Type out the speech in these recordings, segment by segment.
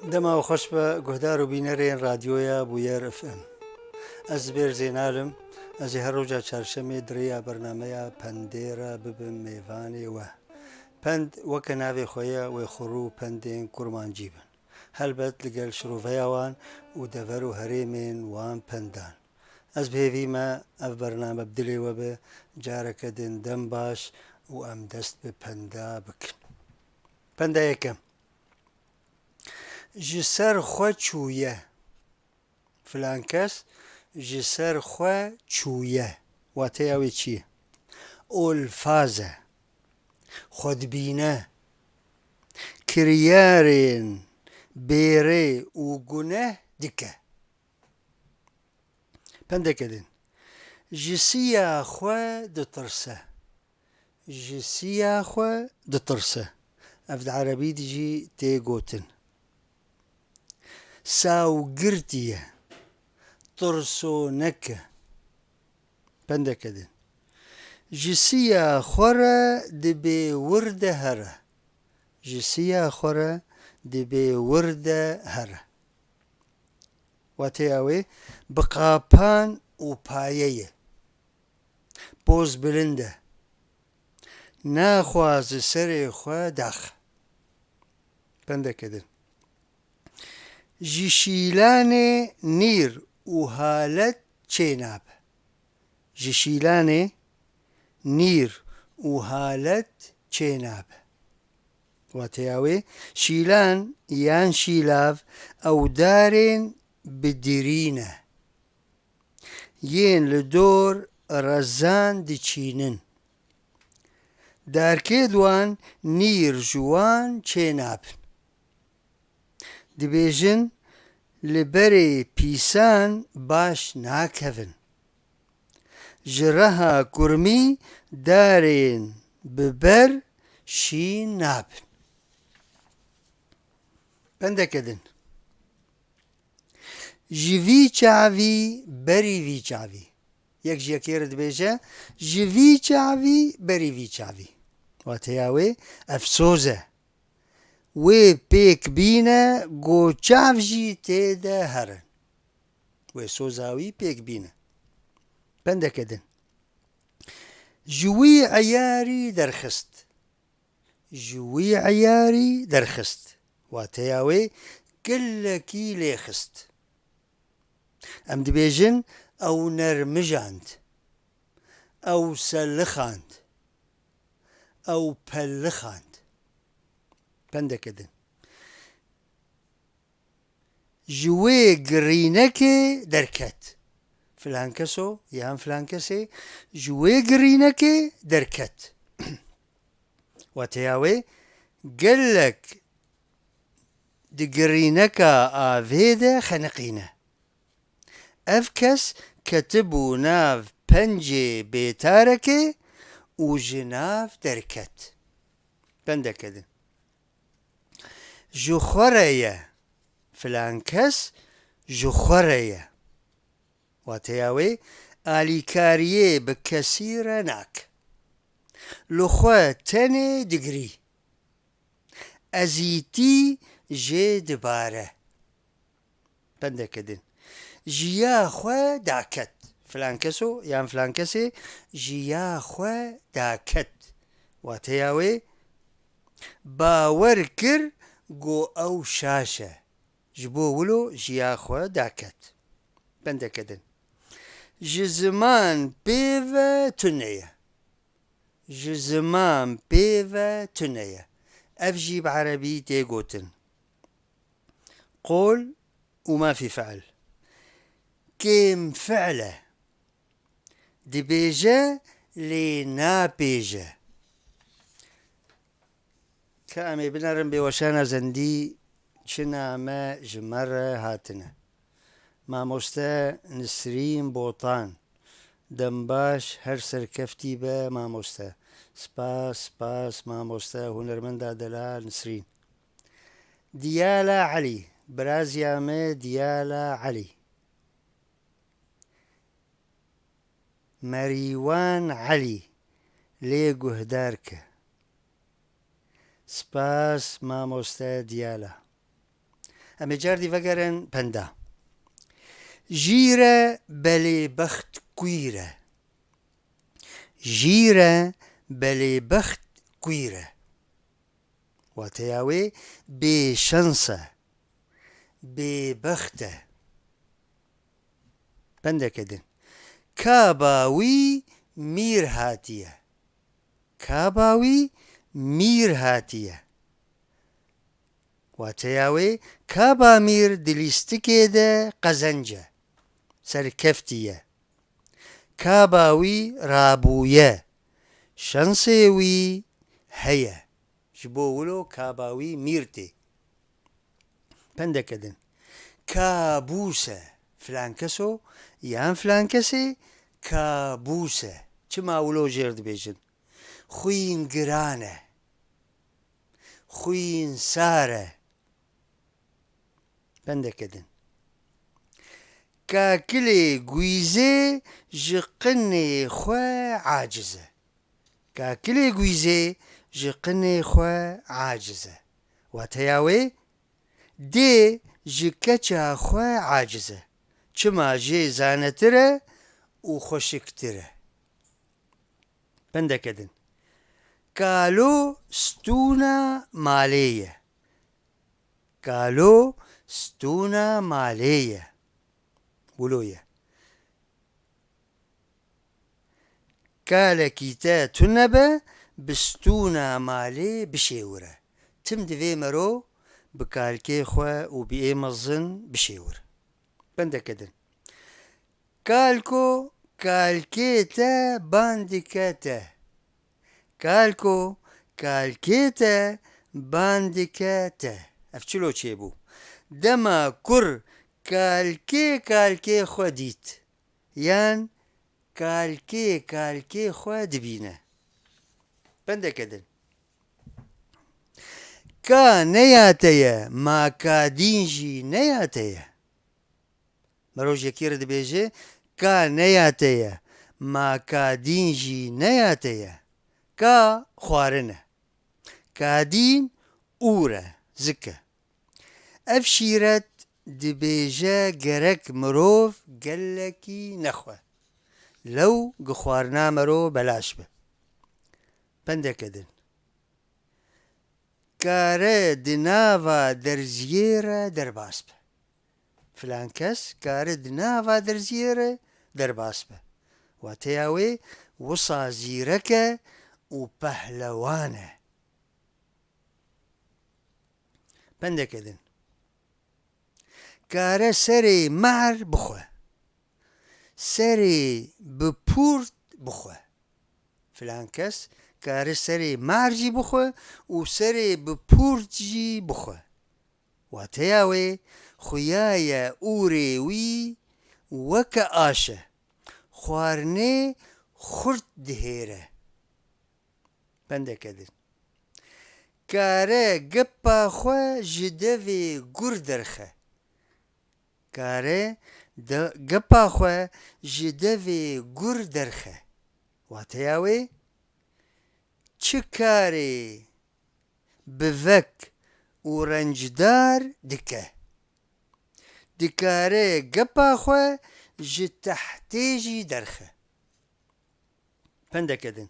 دما وخۆش بە گوهدار و بینەرێن رادیۆیە بوویەر FM. ئەس بێر زێنالم ئەزی هەڕۆژە چارشەمێ درەیە بەرنمەیە پەندێرە ببم میێوانێوە. پەند وەکە ناوێ خۆیە وێ خوڕ و پەندێن کوڕمانجی بن. هەلبەت لەگەل شرۆڤەیەوان و دەڤەر و هەرێمێن وان پەندان. ئەس بێویمە ئەف بەرنامە بدلێوە بێ جارەکە دێن باش و ئەم دەست بە پەندا بکن. پەندا یەکەم. ji ser xwe çûye. Filan kes ji ser xwe çûye. Wateya wê çi ye? Olfaz e, xwedbîne, kiryarên bêrê û guneh dike. Pendeke din. Ji siya xwe ditirse. Ji siya xwe ditirse. Ev di erebî de jî tê gotin. ساوگرتیە ترسۆنەکە پندەکە دێن ji siya xwe re dibê wirde here ji siya xwe re dibê wirde here wateya wê bi qapan û payeyê boz bilind e naxwaze serê xwe daxe pendeke din ji şîlanê nîr û halet çênabe ji şîlanê nîr û halet çênabe wateya wê şîlan yan şîlav ewdarên bidirîn e yên li dor rezan diçînin derkê wan nîr ji wan çênabin dibêjin li berê pîsan baş nakevin ji reha kurmî darên bi ber şîn nabin pendeke din ji vî çavî berî vî çavî yek ji yekê re dibêje ji vî çavî berî vî çavî wateya wê ev soz e wê pêk bîne got çav jî têde herin wê soza wî pêk bîne pendeke din ji wî eyarî derxist ji wî eyarî derxist wateya wê gelekî lêxist em dibêjin ew nermijand ew selixand ew pellixand pendeke din ji wê girînekê derket filan keso yan filan kesê ji wê girînekê derket wateya wê gelek di girîneka avê de xeniqîne ev kes ketibû nav pencê bêtarekê û ji nav derket pendeke din ji xwe re ye filan kes ji xwe re ye wateya wê alîkariyê bi kesî re nake li xwe tenê digirî ezîtî jê dibare pendeke din ji ya xwe daket filan keso yan filan kesê ji ya xwe daket wateya wê bawer kir got ew şaş e ji bo wilo ji ya xwe daket pendeke din ji ziman pêve tune ye ji ziman pêve tune ye ev jî bi erebî tê gotin qol û mafî feil kêm feil e dibêje lê napêje ka em ê binerin bê weşana zendî çina me ji me re hatine mamoste Nisrîn Botan dembaş her serkeftî be mamoste spas spas mamoste hunermenda delal Nisrîn Diyala Elî biraziya me Diyala Elî Merîwan Elî lê guhdar ke سپاس مامۆستای دیالە ئەمە جاردی vەگەرن پەندا ژیرە بەلێ بەخت کویرە ژیرە بەلێ بەخت کویرە واتەیاوێ بێشەنسە بێبەختە پەندەکەدن کاباوی میر هاتیە کاباوی میر هاتیە واتەیاوێ کابا میر دلیستکێدە قەزەنجە سەرکەفتیە کاباوی ڕابوویە شەنسێوی هەیە ji bo wilo kabawî mîr tê pendekidin kabûs e filankes o yan filankesê kabûs e çima wilo jêr dibêjin xwîn giran e xwîn sar e pendekidin kakilê gwîzê ji qinê xwe aciz e kakilê gwîzê ji qinê xwe aciz e wateyawê dê ji keça xwe aciz e çima jê zanetir e û xweşiktir e pendekidin kalo stûna malê ye kalo stûna malê ye wilo ye kalekî te tune be bi stûna malê bişêwire tim divê mero bi kalkê xwe û bi ê mezin bişêwir pendekidin kalko kalkê te ban dike te kalko kalkê te ban dike te ev çilo çêbû dema kur kalkê kalkê xwe dît yan kalkê kalkê xwe dibîne pendekidin ka neyate ye ma kadîn jî neyate ye merojekî re dibêje ka neyate ye ma kadîn jî neyate ye ka xwarin e kadîn ûr e zik e ev şîret dibêje gerek mirov gelekî nexwe lew gi xwarina merov belaş be pendekidin kare di nava derziyê re derbas be filan kes kare di nava derziyê re derbas be wateya wê wisa zîrek e û pehlewan e pendekidin kare serê mehr bixwe serê bi pûrt bixwe filan kes kare serê mehr jî bixwe û serê bi pûrt jî bixwe wateya wê xuyaye ûrê wî weke aş e xwarinê xurt dihêre pendekidin kare gepa xwe ji devê gur derxe kare gepa xwe ji devê gur derxe wateya wê çi karê bi vek û rencdar dike dikare gepa xwe ji tehtê jî derxe pendekidin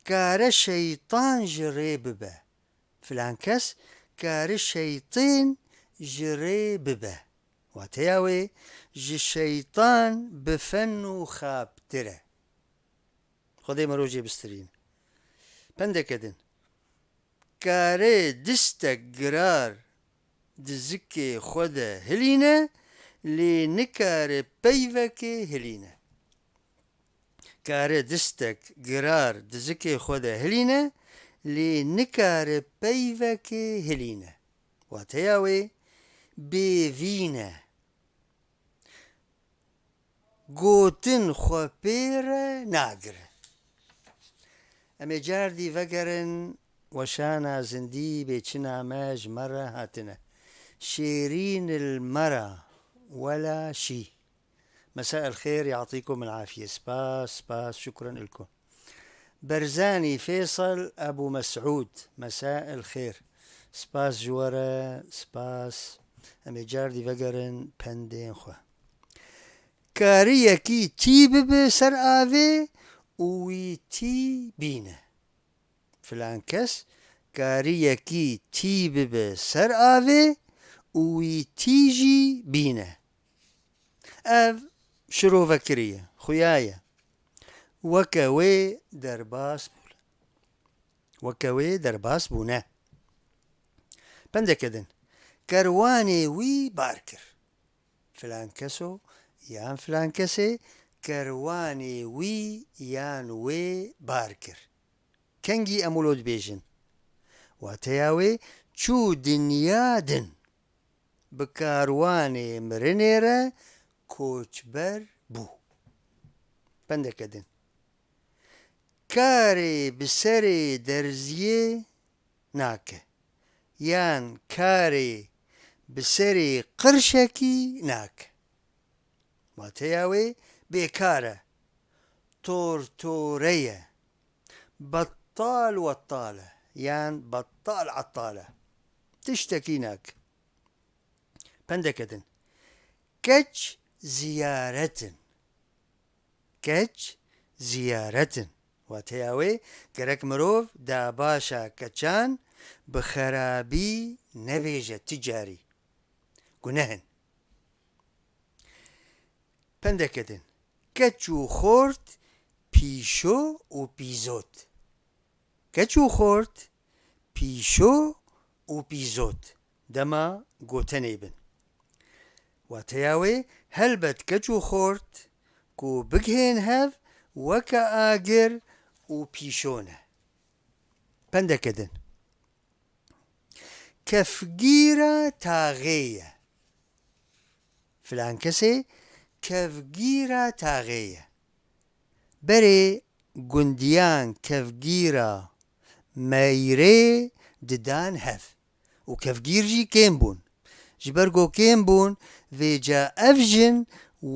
kare şeytan ji rê bibe filan kes kare şeytên ji rê bibe wateya wê ji şeytan bi fen û xaptir e xwedê me rojê bistirîn pendekidin kare distek girar di zikê xwe de hilîne lê nikare peyvekê hilîne kare distek girar di zikê xwe de hilîne lê nikare peyvekê hilîne wateya wê bêvîn e gotin xwe pê re nagire em ê cardî vegerin weşana zindî bêçina me ji me re hatine شيرين المرا ولا شي مساء الخير يعطيكم العافية سباس شكرا لكم برزاني فيصل أبو مسعود مساء الخير سباس جوارة سباس ئەمێ جار دیڤەگەرن پەندێن خۆ کاریەکی تی ببێ سەر ئاوێ وی تی بینە فلان کەس کاریەکی تی ببێ سەر ئاوێ وی تیژی بینە ئەڤ شرۆڤەکریە خویایە وەکەوێ دەرباس بوونە پندێکەدن کەروانێ وی بار کرد فلان کەسۆ یان فلان کەسێ کەروانێ وی یان وێ بار کرد کەنگی ئەمولۆ دبێژن واتەیاوێ چوو دنیادن بە کاروانێ مرنێرە کۆچبەر بوو پندێکەدن کارێ بسەرێ دەرزیێ ناکە یان کارێ بسەرێ قرشەکی ناکە واتەیاوێ بێکارە تۆرتۆرەیە بەتاڵ وەتاڵە یان بەتاڵ عەتاڵە تشتێکی ناکە پندێکەدن کەچ زیارەتن واتەیاوێ گەرەک مرۆڤ داباشە کەچان بە خەرابی نەبێژە تجاری گونەهن پندێکەدن کەچ و خۆرد پیشۆ و پیزۆت کەچ و خۆرد پیشۆ و پیزۆت دەما گۆتەنێ بن واتەیاوێ هەلبەت کەچ و خۆرد کو بگهێن هەڤ وەکە ئاگر و پیشۆنە پندێکەدن کەفگیرە تاغێیە فلان کەسێ کەفگیرە تاغێیە بەرێ گوندیان کەفگیرە مەیرێ ددان هەڤ و کەفگیرژی کێم بوون ji ber ku kêm bûn vê ca ev jin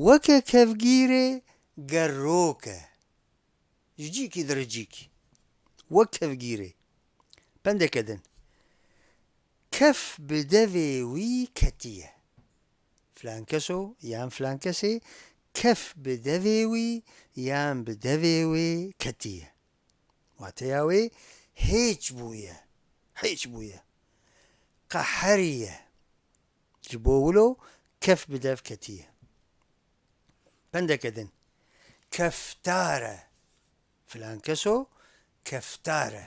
weke kevgîrê gerrok e ji cîkî diricîk wek kevgîrê pendêkedin kef bi devê wî ketiye filan keso yan filan kesê kef bi devê wî yan bi devê wê ketiye wateya wê hêç bûye qeheriye ji bo wilo kef bi dev ketiye pendêkedin keftar e filan keso keftar e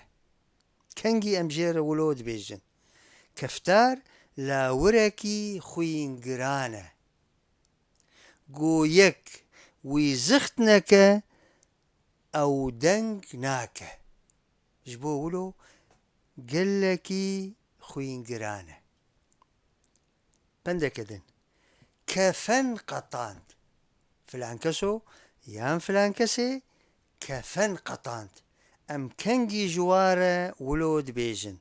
kengî em jê re wilo dibêjin keftar lawirekî xwîngiran e goyek wî zixt neke ew deng nake ji bo wilo gelekî xwîngiran e pendêkedin kefen qetand filan keso yan filan kesê kefen qetand em kengî ji wa re wilo dibêjin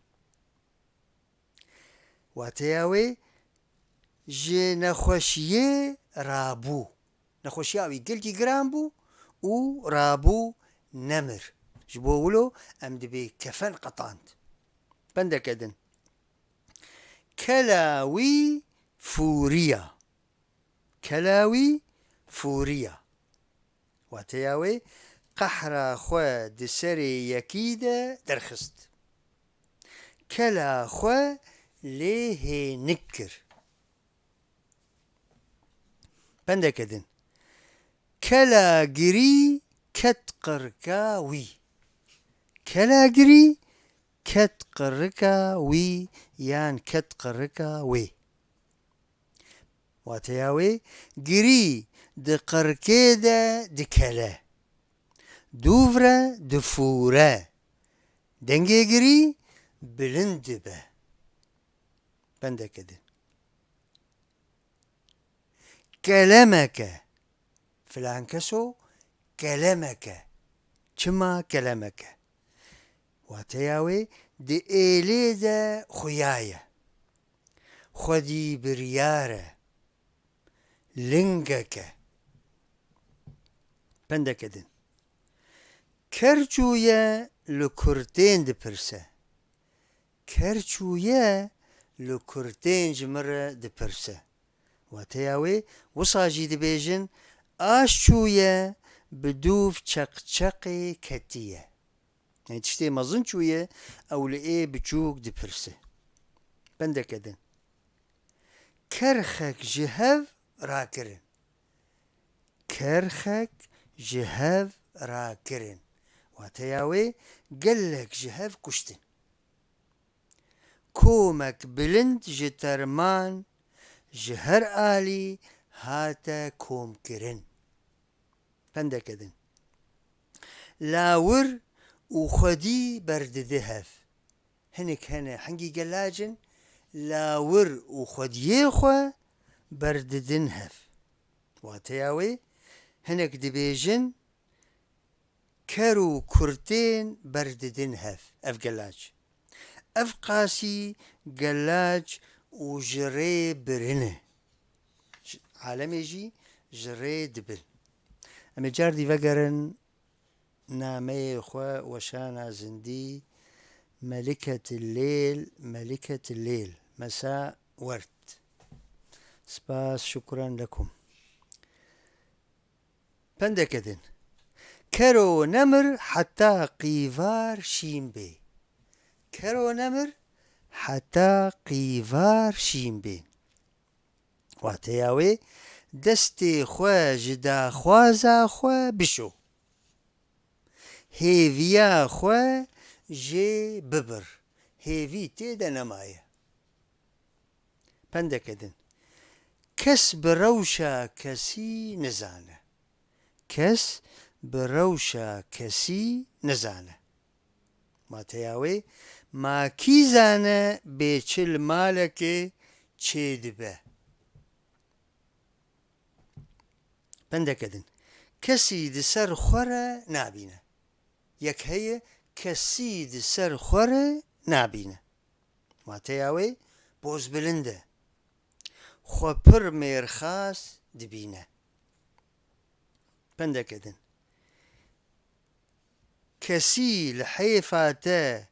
wateya wê ji nexweşiyê rabû nexweşiya wî gelkî giran bû û rabû nemir ji bo wilo em dibê kefen qetand pendêkedin kela wî fûriya wateya wê qehra xwe di serê yekî de derxist kela xwe lê hênik kir pendêkedin kelagirî ket qirika wî kelagirî ket qirika wî yan ket qirika wê wateya wê girî di qirikê de dikele dûv re difûre dengê girî bilind dibe pendêkedin kelemeke filan keso kelemeke çima kelemeke wateya wê di êlê de xuya ye xwedî biryar e lingeke pendêkedin kerçûye li kurtên dipirse kerçûye لكرتين جمرة دبرسة واتياوي وصاجي دبيجن آشوية بدوف چقچقي كتية يعني تشتي مظن شوية أو لإيه بچوك دبرسة بندك أدن كرخك جهف راكرن كرخك جهف راكرن واتياوي قلك جهف كشتن كومك بلند جترمان جهر آلي هاتا كوم كرن بندك أدن لاور وخدي برد ذهف هنك هنا حنقي قلاجن لاور وخديخوا برد ذنهف واتياوي هنك دبيجن كرو كرتين برد ذنهف اف قلاج اف قاسي قلاج وجري برنه عالم يجي جري دبل اما جاردي فقرن نامي خوا وشانا زندي ملكة الليل ملكة الليل مساء ورد سباس شكرا لكم بندكدن كرو نمر حتى قيفار شيمبي كرو نمر حتى قيفار شيمبي واتياوي دستي خوا جدا خوازا خوا بشو هيفيا خوا جي ببر هيفي تيدا نمايا بندكدن كس بروشا كسي نزانه كس بروشا كسي نزانه ما تياوي ما كيزانه بيچل مالك چيدبه بندكدن كسي دي سر خوره نابينه يك هي كسي دي سر خوره نابينه ما تياوي بوز بلنده خو پر ميرخاس دبينه بندكدن كسي لحيفاته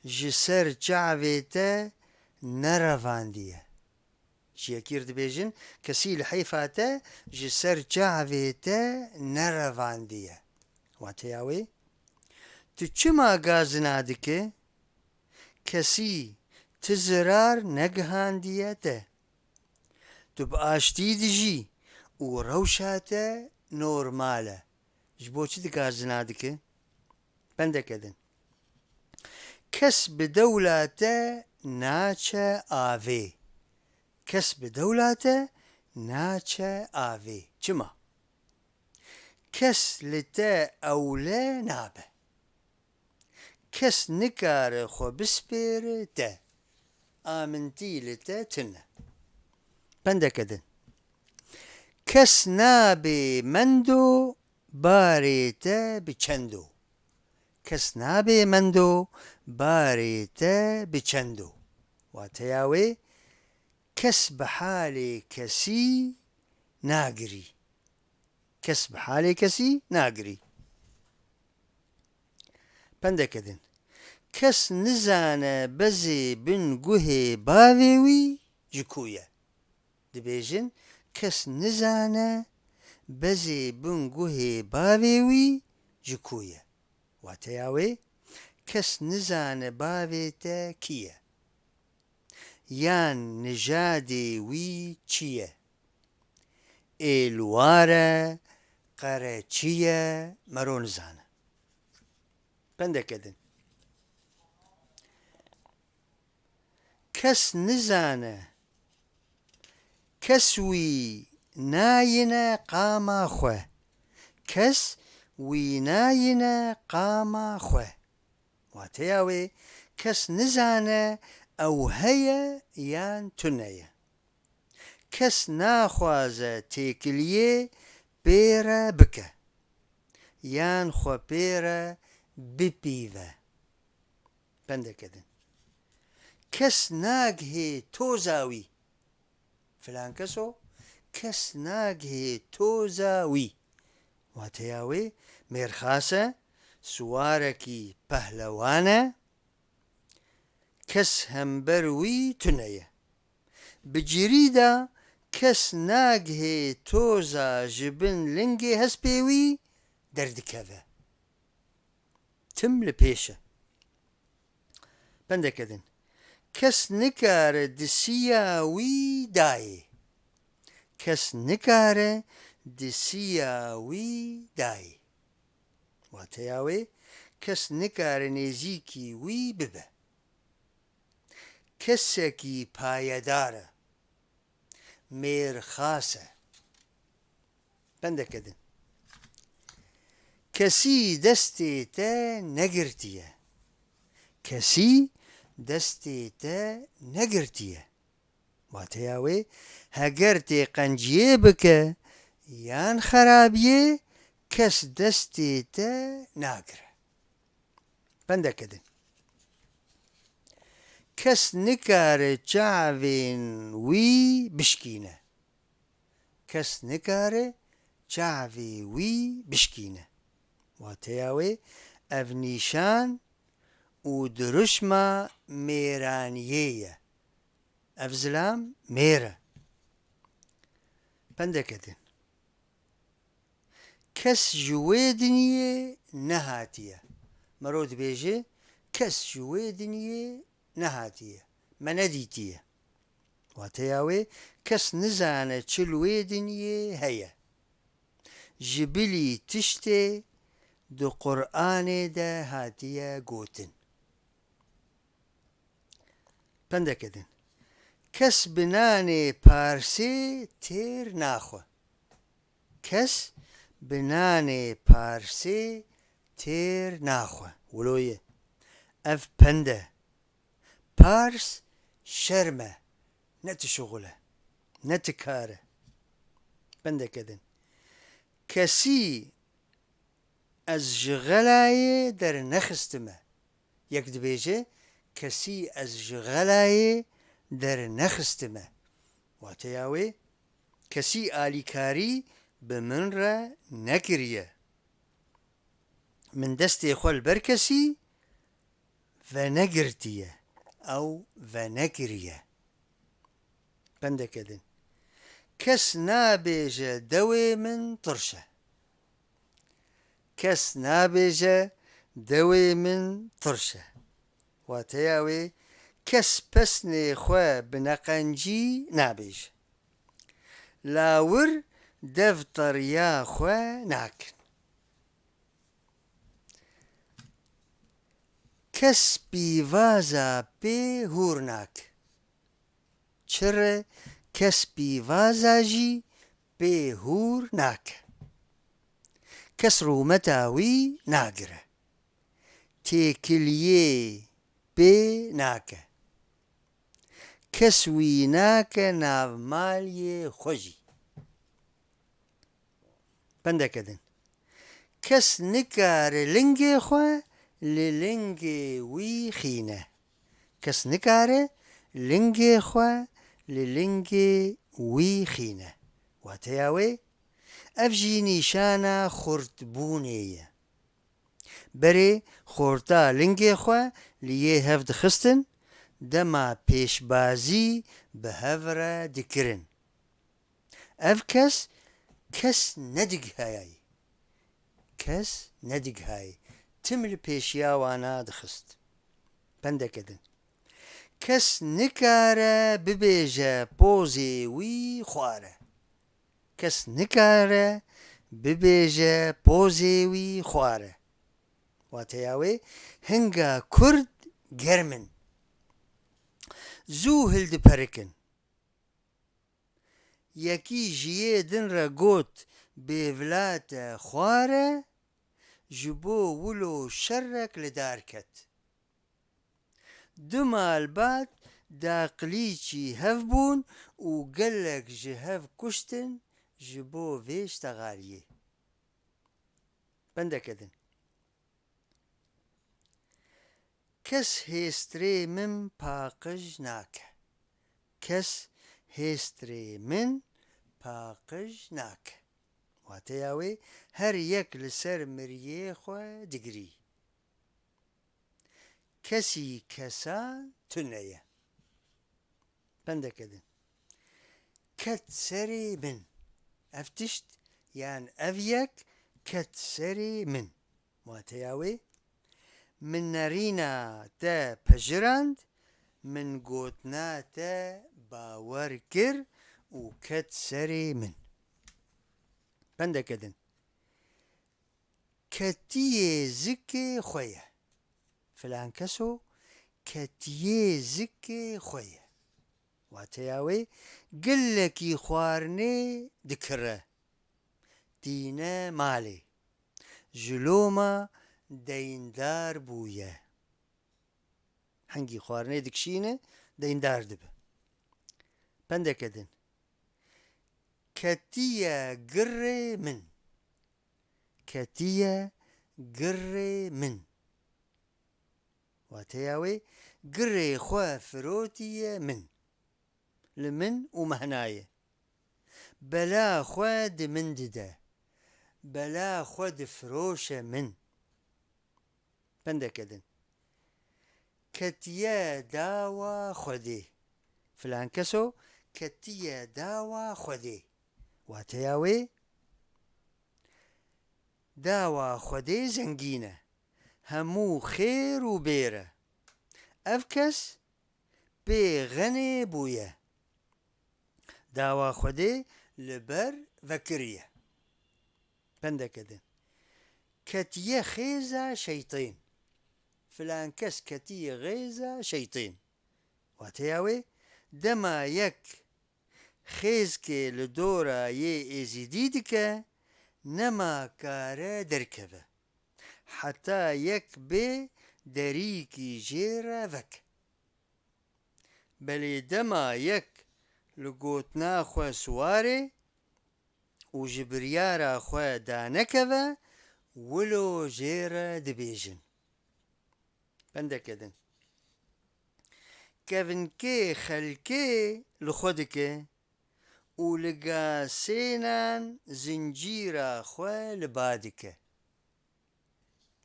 جسر جعويته نرفانديه شيكير دبيجن كسي لحيفاته جسر جعويته نرفانديه واتياوي تچما غازنادكه كسي تزرار نگهانديه ته تبقى اشتي دجي وروشاته نورماله جبوچي دغازنادكه بندكدن كس بدولاته ناچه آوي كس بدولاته ناچه آوي چما كس لتا أولى نابه كس نكار خو بسبير تا آمنتي لتا تنه بندكدن كس نابي مندو باريتا بچندو كس نابي مندو باريتا بچندو واتياوي كس بحالي كسي ناقري كس بحالي كسي ناقري بندكدن كس نزانه بزي بن قهي باويوي جكويا دبيجن كس نزانه بزي بن قهي باويوي جكويا واتياوي كس نزانه باويتا كيا يان نجادي وي چيه الواره قرچيه مرون زانه بندكدن كس نزانه كسوي ناينه قاما خوه كس ويناينه قاما خوه واتياوي كس نزانه او هيا يان تنية كس ناخوازه تيكليه بيرا بكه يان خو بيرا ببيفه بندكدن كس ناقهي توزاوي فلان كسو كس ناقهي توزاوي واتياوي ميرخاسة سواركي پهلوانه کەس هەمبەروی تونەیە بجریدا کەس ناگهێ تۆزە ji bin lingê hespê derdikeve tim li pêşe pendeke din kes nikare disiya wî dayê kes nikare disiya wî dayê wateya wê kes nikare nêzîkî wî bibe kesekî payedar e mêrxas e pendeke din kesî destê te negirtiye kesî destê te negirtiye wateya wê heger tê qenciyê bike yan xerabiyê kes destê te nagire pendeke din kes nikare çavên wî bişkîne kes nikare çavê wî bişkîne wateya wê ev nîşan û diruşma mêraniyê ye ev zilam mêr e pendeke din kes ji wê dinyê nehatiye mero dibêje kes ji wê dinyê nehatiye me nedîtiye wateya wê kes nizane çil wê dinyê heye ji bilî tiştê di Qur'anê de hatiye gotin pendeke din kes bi nanê parsê têr naxwe kes bi nanê parsê têr naxwe wiloye ev pend e pars şerm e ne tişuxul e ne tikar e pendeke din kesî ez ji xelayê dernexistime yek dibêje kesî ez ji xelayê dernexistime wateya wê kesî alîkarî bi min re nekiriye min destê xwe li ber kesî venegirtiye ew venekiriye pendeke din kes nabêje dewê min tirş e kes nabêje dewê min tirş e wateya wê kes pesnê xwe bi neqencî nabêje lawir dev teriya xwe nakin kes pîvaza pê hûr nake çir e kes pîvaza jî pê hûr nake kes rûmeta wî nagire têkiliyê pê nake kes wî nake navmaliyê xwe jî pendeke din kes nikare lingê xwe li lingê wî xîne kes nikare lingê xwe li lingê wî xîne wateya wê ev jî nîşana xurtbûnê ye berê xorta lingê xwe li yê hev dixistin dema pêşbazî bi hev re dikirin ev kes nedigihayê kes nedigihayê tim li pêşiya wana dixist pendeke din kes nikare bibêje pozê wî xwar e kes nikare bibêje pozê wî xwar e wateya wê hinga kurd germin zû hildiperikin yekî ji yê din re got bêvilate xwar e ji bo wilo şerrek li dar ket du malbat daqilîçî hev bûn û gelek ji hev kuştin ji bo vê ştegariyê pendeke din kes hêstirê min paqij nake kes hêstirê min paqij nake wateya wê her yek li ser miryê xwe digirî kesî kesan تنەیە پندەکەدن کەت سەرێ من ئەف تشت یان ئەڤ یەک کەت سەرێ من واتەیاوێ من نەڕیناتە پەژراند من گۆتناتە باوەڕ کرد و کەت سەرێ من پندەکەدن کەتیێ زکێ خۆیە فلان کەسۆ کەتیێ زکێ خۆیە واتەیاوێ گلێکی خواردنێ دکڕە دینە ماڵێ ژلۆمە دەیندار بوویە هەنگی خواردنێ دکشینە دەیندار دبە پندەکەدن کەتیە گڕێ من کەتیە گڕێ من واتەیاوێ گڕێ خوا فرۆتیە من لە من و مەهنایە بەلا خوا دە من ددە بەلا خوا دفرۆشە من پندەکەدن کەتیە داوە خودێ فلان کەسۆ کەتیە داوە خودێ واتەیاوێ داوە خودێ زەنگینە هەموو خێر و بێرە ئەف کەس بێغەنێ بوویە داوە خودێ لەبەر ڤەکریە پندەکەدن کەتیە خێزە شەیتین فلان کەس کەتیە غێزە شەیتین واتەیاوێ دەما یەک خێزکێ لە دۆرە یێ ئێزیدی دکە نەما کارە دەرکەوە حتا یەک بێ دەریکی ژێرە ڤەک بەلێ دەما یەک لە گۆتنا خوا سوارێ و ji biryara xwe danekeve wilo jêre dibêjin bendekedin kevinkê xelkê li xwe dike û li gasênan zincîra xwe li ba dike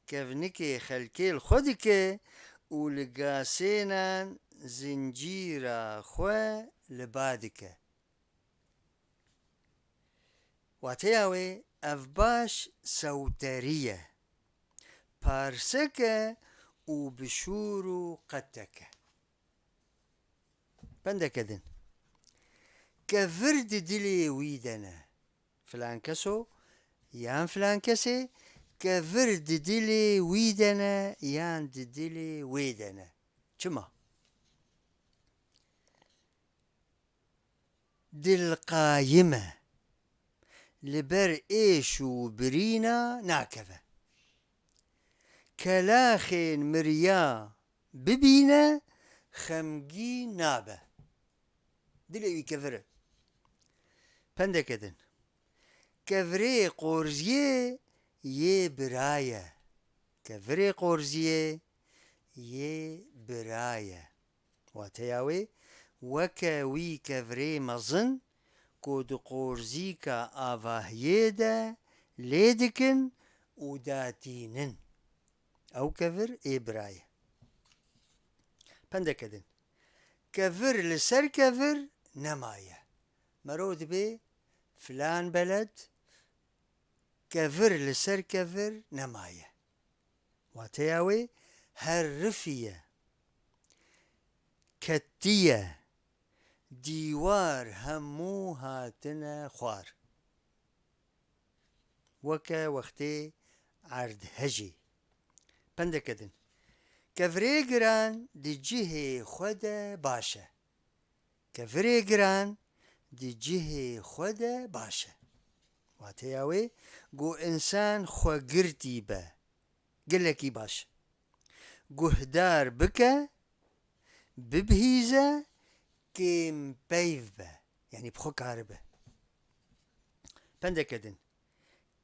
kevinikê xelkê li xwe dike û li gasênan zincîra xwe li ba dike واتەیاوێ ئەڤ باش سەوتەریە پارسەکە و بشور و قەتەکە پندەکەدن کە ڤرد دلێ وی دەنە فلان کەسۆ یان فلان کەسێ کە ڤرد دلێ وی دەنە یان دلێ وێ دەنە چما دڵقایمە لەبەر ئێش و برینە ناکەوە کەلاخێن مریا ببینە خەمگین نابە دلێوی کەڤرە پندەکەدن کەڤرێ قۆرزیێ یێ برایە کەڤرێ قۆرزیێ یێ برایە واتەیاوێ وەکە وی کەڤرێ مەزن کۆ di قۆرزیکە ئاڤاهیێ de lê dikin û datînin ew kevir ê birayê pendekedin kevir li ser kevir nemaye mero dibe filan beled kevir li ser kevir nemaye wateya wê herrifiye kettiye دیوار هەموو هاتنە خوار وەکە وەختێ عەردهەژێ پندەکەدن کەڤرێ گران di cihê xwe de baş e kevirê giran di cihê xwe de baş e wateya wê got însan xwegirtî be gelekî baş guhdar bike bibihîze kêm peyv be yani bixwe kar be pendekedin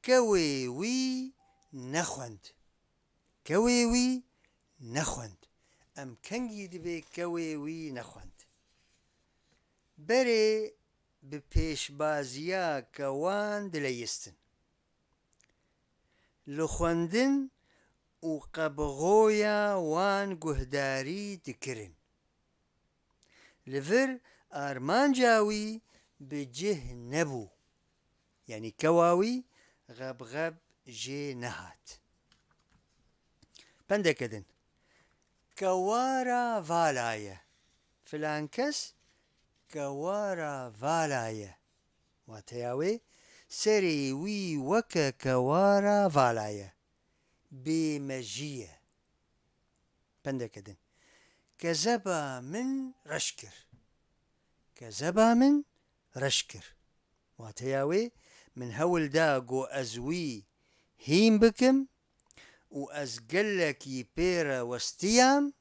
kewê wî nexwend kewê wî nexwend em kengî dibe kewê wî nexwend berê bi pêşbaziya kewan dileyistin li xwendin û qebixoya wan guhdarî dikirin لفر آرمانجاوي بجه نبو يعني كواوي غب جي نهات بندكدن كوارا فالايا فلانكس كوارا فالايا واتياوي سري وي وكا كوارا فالايا بمجية بندكدن كزبا من رشكر كزبا من رشكر واتياوي من هول داقو أزوي هيم بكم وأزقلك يبيرا وستيام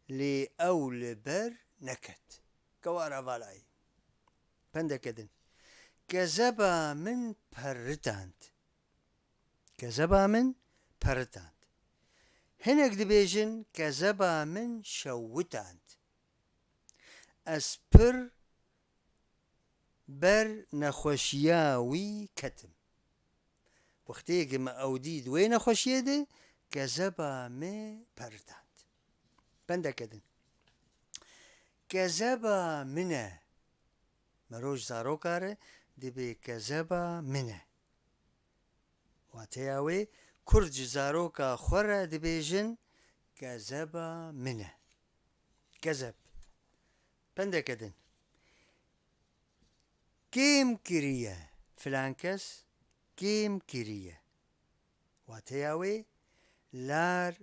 لي أول بر نكت كوارا فالاي بندكدن كزبا من برتانت كزبا من برتانت هناك دبيجن كزبا من شوتانت أسبر بر نخوشياوي كتم وقتيك ما أوديد وين نخوشيده كزبا مي برتانت بندكدن كزبا منه مروج زاروكاره دبي كزبا منه واتياوي كرج زاروكا خورا دبيجن كزبا منه كذب بندكدن كيم كريه فلانكس كيم كريه واتياوي لار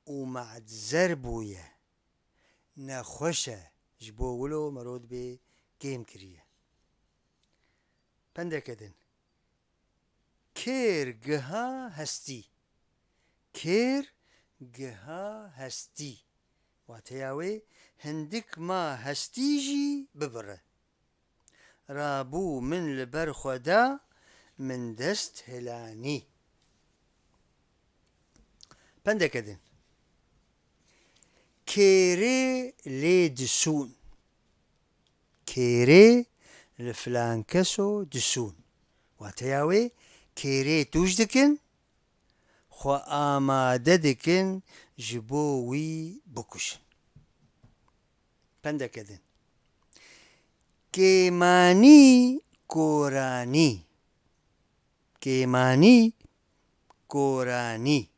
ومعد زربويه نخوشه جبولو مرود بي كيم كريه بندكدن كير جها هستي كير جها هستي واتياوي هندك ما هستيجي ببره رابو من لبر خدا من دست هلاني بندكدن كيري لي دسون كيري لفلانكسو دسون واتياوي كيري توجدكن خو آماددكن جبووي بكشن بندكدن كيماني كوراني كيماني كوراني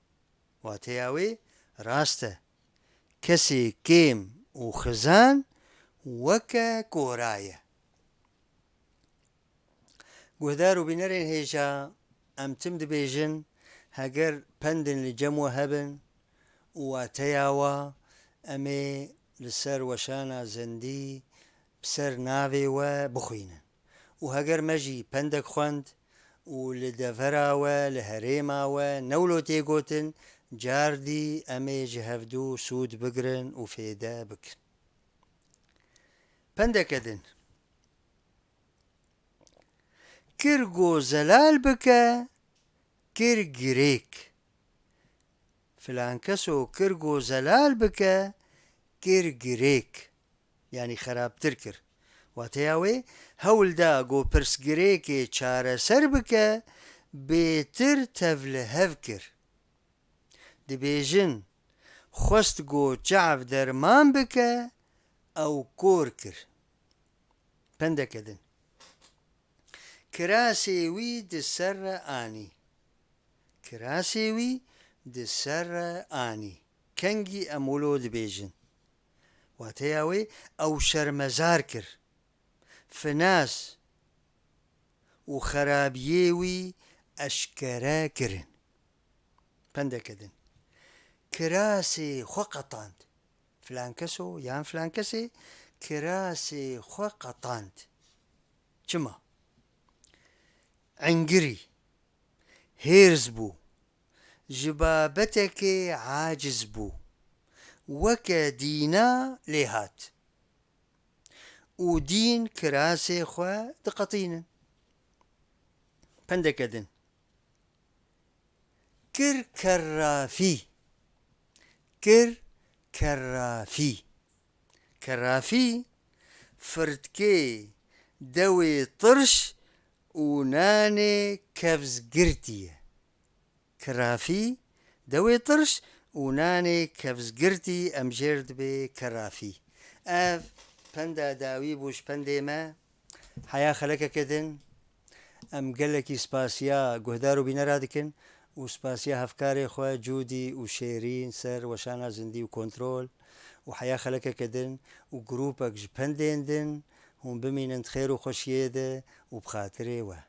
واتياوي راسته كسي كيم وخزان وكا كورايا قهدارو بنرين هيجا ام تمد بيجن هاجر بندن لجمو هبن واتياوا امي لسر وشانا زندي بسر نافي وبخوينن وهاجر مجي بندك خوند ولدفراوة لهريماوة نولو تيغوتن جاردي امي جهفدو سود بقرن وفيدا بكن بندكدن كرغو زلال بكا كرغريك فلانكسو كرغو زلال بكا كرغريك يعني خراب تركر واتياوي هول دا غو برسگريكي چاره سر بكا بيتر تفل هفكر دي بيجن خوست غو جعف درمان بكا او كوركر بندكدن كراسي وي دي سر آني كراسي وي دي سر آني كنجي أمولو دي بيجن واتياوي أو شرمزاركر فناس وخرابيوي أشكرا كرن بندكدن كراسي خوقطاند فلانكسو يان فلانكسي كراسي خوقطاند جمع عنقري هيرزبو جبابتك عاجزبو وكدينا ليهات ودين كراسي خوا دقطين بندكدن كر كرافي كر كرافي كرافي فردكي دوي طرش وناني كفز قرتية كرافي دوي طرش وناني كفز قرتي أمجرد بي كرافي اف پەندا داوی بوش پەندێمە حیا خەلەکەکەدن ئەم گەلێکی سپاسیا گوهدار و بینەرا دکن و سپاسیا هەفکارێ خۆ جوودی و شێرین سەر وەشانە زندی و کۆنتترۆل و حیا خەلەکەکەدن و گروپەك ji پەندێندن هون بمینن خێر و خۆشیێدە و بخاترێوە